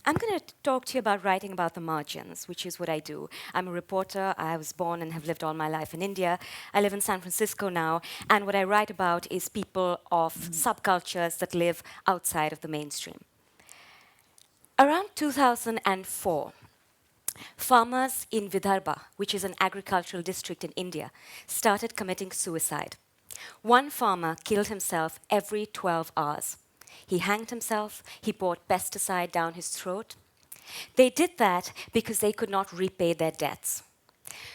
I'm going to talk to you about writing about the margins, which is what I do. I'm a reporter. I was born and have lived all my life in India. I live in San Francisco now, and what I write about is people of subcultures that live outside of the mainstream. Around 2004, farmers in Vidarbha, which is an agricultural district in India, started committing suicide. One farmer killed himself every 12 hours. He hanged himself, he poured pesticide down his throat. They did that because they could not repay their debts.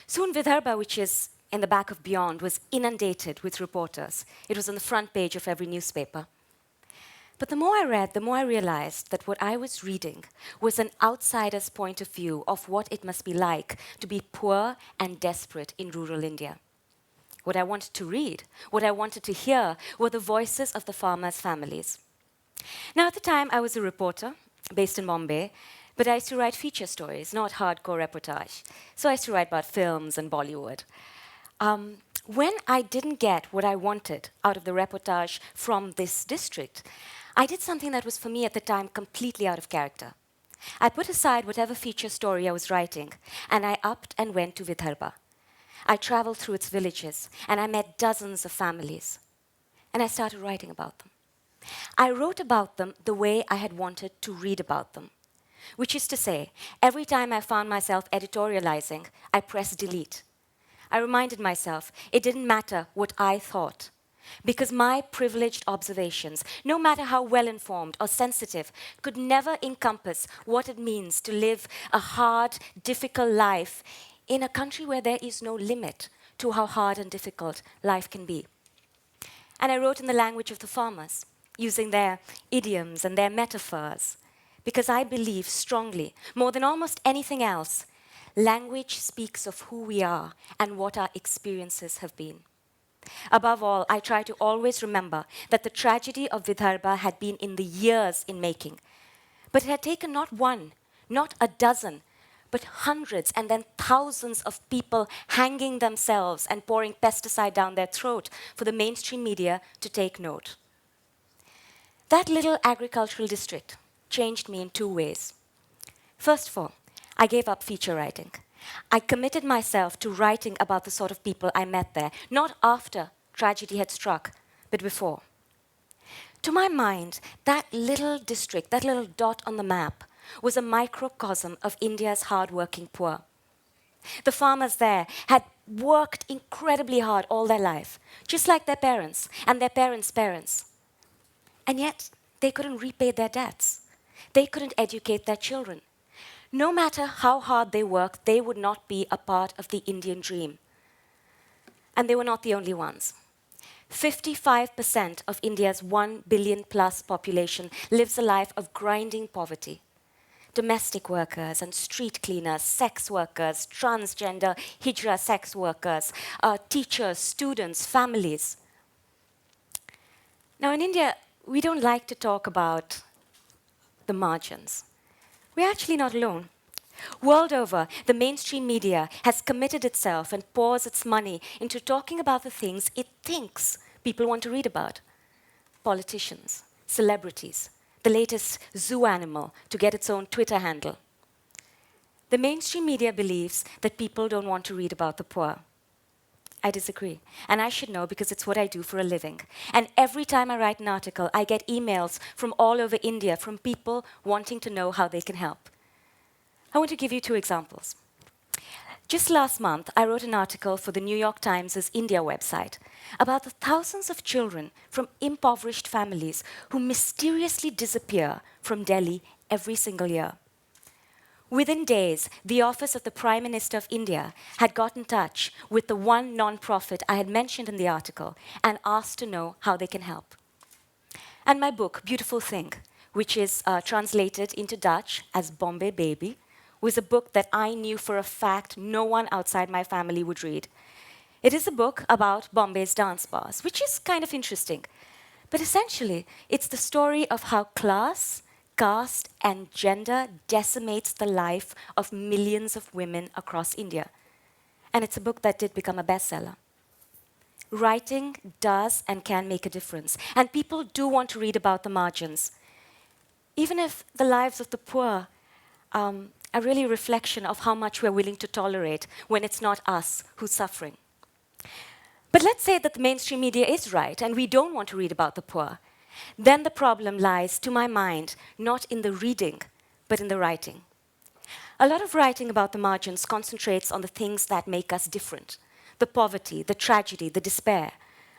Soon Vidarbha, which is in the back of Beyond, was inundated with reporters. It was on the front page of every newspaper. But the more I read, the more I realized that what I was reading was an outsider's point of view of what it must be like to be poor and desperate in rural India. What I wanted to read, what I wanted to hear, were the voices of the farmers' families. Now, at the time, I was a reporter based in Bombay, but I used to write feature stories, not hardcore reportage. So I used to write about films and Bollywood. When I didn't get what I wanted out of the reportage from this district, I did something that was for me at the time completely out of character. I put aside whatever feature story I was writing, and I upped and went to Vidarbha. I traveled through its villages, and I met dozens of families, and I started writing about them. I wrote about them the way I had wanted to read about them, which is to say, every time I found myself editorializing, I pressed delete. I reminded myself it didn't matter what I thought, because my privileged observations, no matter how well-informed or sensitive, could never encompass what it means to live a hard, difficult life in a country where there is no limit to how hard and difficult life can be. And I wrote in the language of the farmers, using their idioms and their metaphors, because I believe strongly, more than almost anything else, language speaks of who we are and what our experiences have been. Above all, I try to always remember that the tragedy of Vidarbha had been in the years in making. But it had taken not one, not a dozen, but hundreds and then thousands of people hanging themselves and pouring pesticide down their throat for the mainstream media to take note. That little agricultural district changed me in two ways. First of all, I gave up feature writing. I committed myself to writing about the sort of people I met there, not after tragedy had struck, but before. To my mind, that little district, that little dot on the map, was a microcosm of India's hard-working poor. The farmers there had worked incredibly hard all their life, just like their parents and their parents' parents. And yet, they couldn't repay their debts. They couldn't educate their children. No matter how hard they worked, they would not be a part of the Indian dream. And they were not the only ones. 55% of India's 1 billion plus population lives a life of grinding poverty. Domestic workers and street cleaners, sex workers, transgender, hijra sex workers, teachers, students, families. Now in India, we don't like to talk about the margins. We're actually not alone. World over, the mainstream media has committed itself and pours its money into talking about the things it thinks people want to read about. Politicians, celebrities, the latest zoo animal to get its own Twitter handle. The mainstream media believes that people don't want to read about the poor. I disagree. And I should know because it's what I do for a living. And every time I write an article, I get emails from all over India from people wanting to know how they can help. I want to give you two examples. Just last month, I wrote an article for the New York Times' India website about the thousands of children from impoverished families who mysteriously disappear from Delhi every single year. Within days, the office of the Prime Minister of India had got in touch with the one non-profit I had mentioned in the article and asked to know how they can help. And my book, Beautiful Thing, which is translated into Dutch as Bombay Baby, was a book that I knew for a fact no one outside my family would read. It is a book about Bombay's dance bars, which is kind of interesting. But essentially, it's the story of how class, caste, and gender decimates the life of millions of women across India. And it's a book that did become a bestseller. Writing does and can make a difference, and people do want to read about the margins. Even if the lives of the poor a really reflection of how much we're willing to tolerate when it's not us who's suffering. But let's say that the mainstream media is right and we don't want to read about the poor. Then the problem lies, to my mind, not in the reading, but in the writing. A lot of writing about the margins concentrates on the things that make us different: the poverty, the tragedy, the despair.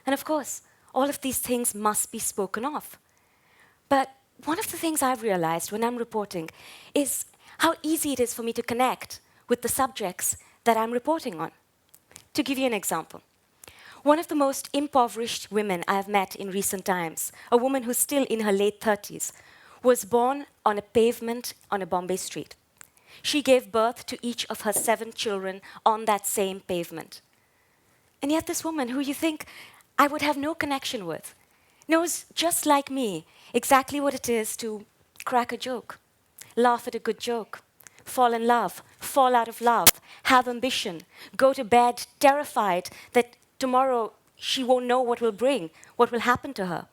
And of course, all of these things must be spoken of. But one of the things I've realized when I'm reporting is how easy it is for me to connect with the subjects that I'm reporting on. To give you an example, one of the most impoverished women I have met in recent times, a woman who's still in her late 30s, was born on a pavement on a Bombay street. She gave birth to each of her 7 children on that same pavement. And yet this woman, who you think I would have no connection with, knows, just like me, exactly what it is to crack a joke, laugh at a good joke, fall in love, fall out of love, have ambition, go to bed terrified that tomorrow she won't know what will happen to her.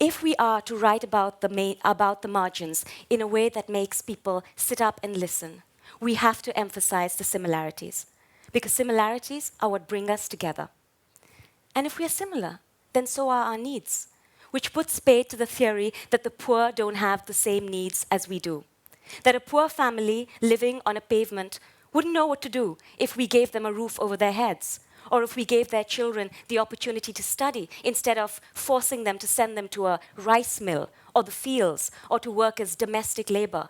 If we are to write about the margins in a way that makes people sit up and listen, we have to emphasize the similarities, because similarities are what bring us together. And if we are similar, then so are our needs, which puts spade to the theory that the poor don't have the same needs as we do. That a poor family living on a pavement wouldn't know what to do if we gave them a roof over their heads, or if we gave their children the opportunity to study instead of forcing them to send them to a rice mill or the fields or to work as domestic labor.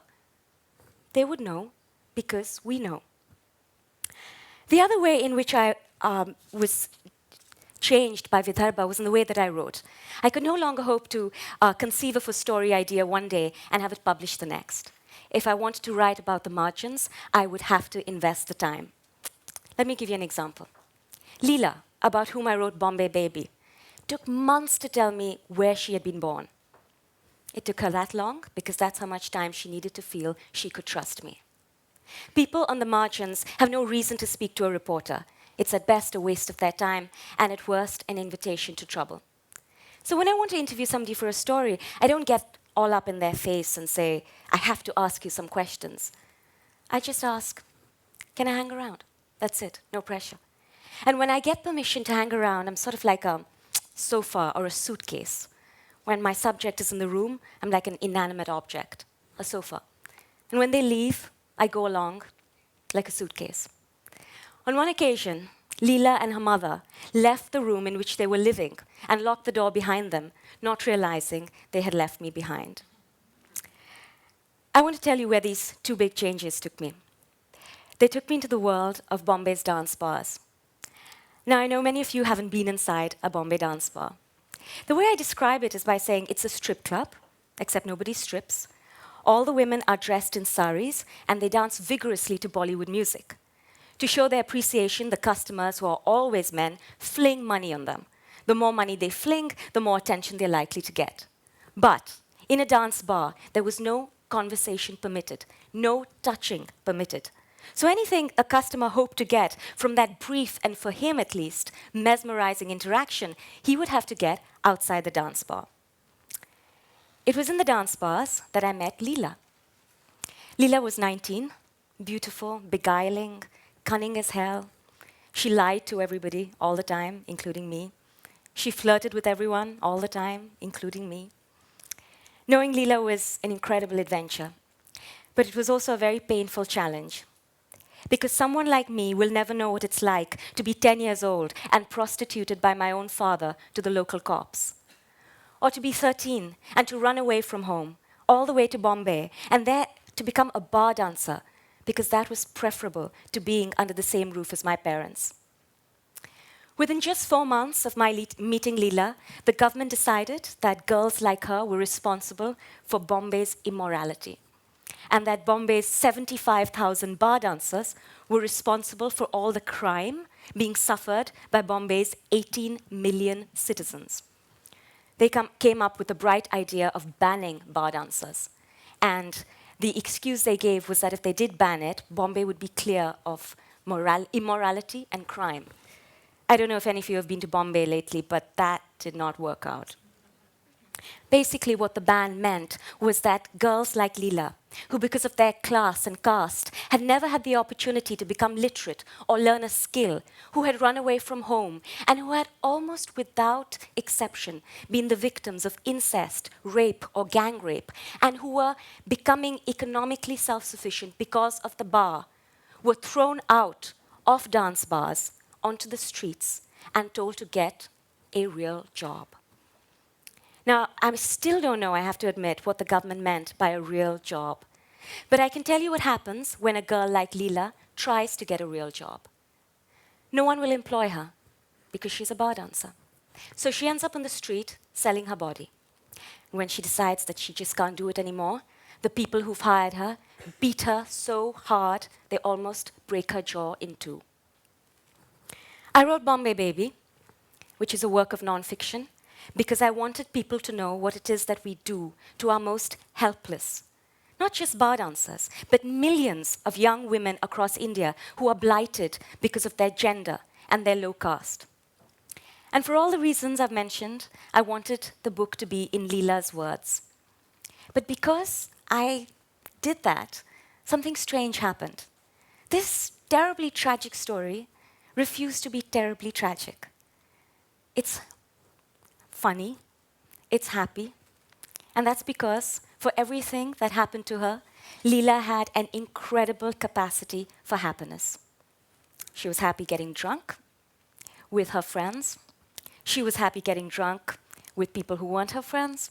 They would know because we know. The other way in which I was changed by Vidarbha was in the way that I wrote. I could no longer hope to conceive of a story idea one day and have it published the next. If I wanted to write about the margins, I would have to invest the time. Let me give you an example. Leela, about whom I wrote Bombay Baby, took months to tell me where she had been born. It took her that long because that's how much time she needed to feel she could trust me. People on the margins have no reason to speak to a reporter. It's at best a waste of their time, and at worst, an invitation to trouble. So when I want to interview somebody for a story, I don't get all up in their face and say, I have to ask you some questions. I just ask, can I hang around? That's it, no pressure. And when I get permission to hang around, I'm sort of like a sofa or a suitcase. When my subject is in the room, I'm like an inanimate object, a sofa. And when they leave, I go along like a suitcase. On one occasion, Leela and her mother left the room in which they were living and locked the door behind them, not realizing they had left me behind. I want to tell you where these 2 big changes took me. They took me into the world of Bombay's dance bars. Now, I know many of you haven't been inside a Bombay dance bar. The way I describe it is by saying it's a strip club, except nobody strips. All the women are dressed in saris, and they dance vigorously to Bollywood music. To show their appreciation, the customers, who are always men, fling money on them. The more money they fling, the more attention they're likely to get. But in a dance bar, there was no conversation permitted, no touching permitted. So anything a customer hoped to get from that brief, and for him at least, mesmerizing interaction, he would have to get outside the dance bar. It was in the dance bars that I met Leela. Leela was 19, beautiful, beguiling, cunning as hell. She lied to everybody all the time, including me. She flirted with everyone all the time, including me. Knowing Leela was an incredible adventure, but it was also a very painful challenge. Because someone like me will never know what it's like to be 10 years old and prostituted by my own father to the local cops. Or to be 13 and to run away from home, all the way to Bombay, and there to become a bar dancer, because that was preferable to being under the same roof as my parents. Within just 4 months of my meeting Leela, the government decided that girls like her were responsible for Bombay's immorality, and that Bombay's 75,000 bar dancers were responsible for all the crime being suffered by Bombay's 18 million citizens. They came up with the bright idea of banning bar dancers. And the excuse they gave was that if they did ban it, Bombay would be clear of immorality and crime. I don't know if any of you have been to Bombay lately, but that did not work out. Basically, what the ban meant was that girls like Leela, who because of their class and caste had never had the opportunity to become literate or learn a skill, who had run away from home, and who had almost without exception been the victims of incest, rape, or gang rape, and who were becoming economically self-sufficient because of the bar, were thrown out of dance bars onto the streets and told to get a real job. Now, I still don't know, I have to admit, what the government meant by a real job. But I can tell you what happens when a girl like Leela tries to get a real job. No one will employ her because she's a bar dancer. So she ends up on the street selling her body. When she decides that she just can't do it anymore, the people who've hired her beat her so hard they almost break her jaw in two. I wrote Bombay Baby, which is a work of nonfiction, because I wanted people to know what it is that we do to our most helpless. Not just bar dancers, but millions of young women across India who are blighted because of their gender and their low caste. And for all the reasons I've mentioned, I wanted the book to be in Leela's words. But because I did that, something strange happened. This terribly tragic story refused to be terribly tragic. It's funny, it's happy, and that's because for everything that happened to her, Leela had an incredible capacity for happiness. She was happy getting drunk with her friends. She was happy getting drunk with people who weren't her friends.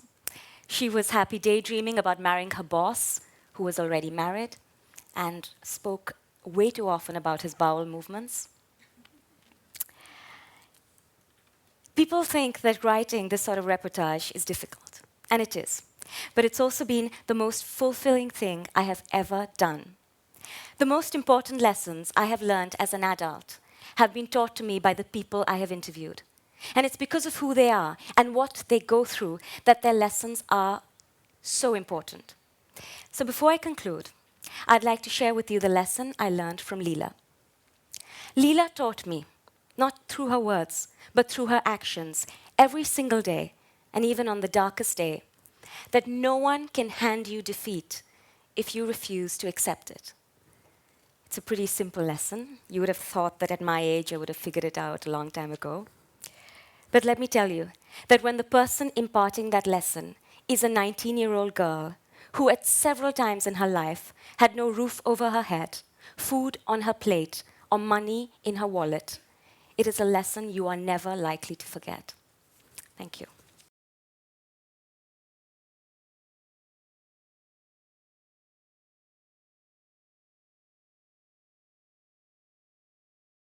She was happy daydreaming about marrying her boss, who was already married, and spoke way too often about his bowel movements. People think that writing this sort of reportage is difficult, and it is. But it's also been the most fulfilling thing I have ever done. The most important lessons I have learned as an adult have been taught to me by the people I have interviewed. And it's because of who they are and what they go through that their lessons are so important. So before I conclude, I'd like to share with you the lesson I learned from Leela. Leela taught me, not through her words, but through her actions, every single day, and even on the darkest day, that no one can hand you defeat if you refuse to accept it. It's a pretty simple lesson. You would have thought that at my age I would have figured it out a long time ago. But let me tell you that when the person imparting that lesson is a 19-year-old girl who at several times in her life had no roof over her head, food on her plate, or money in her wallet, it is a lesson you are never likely to forget. Thank you.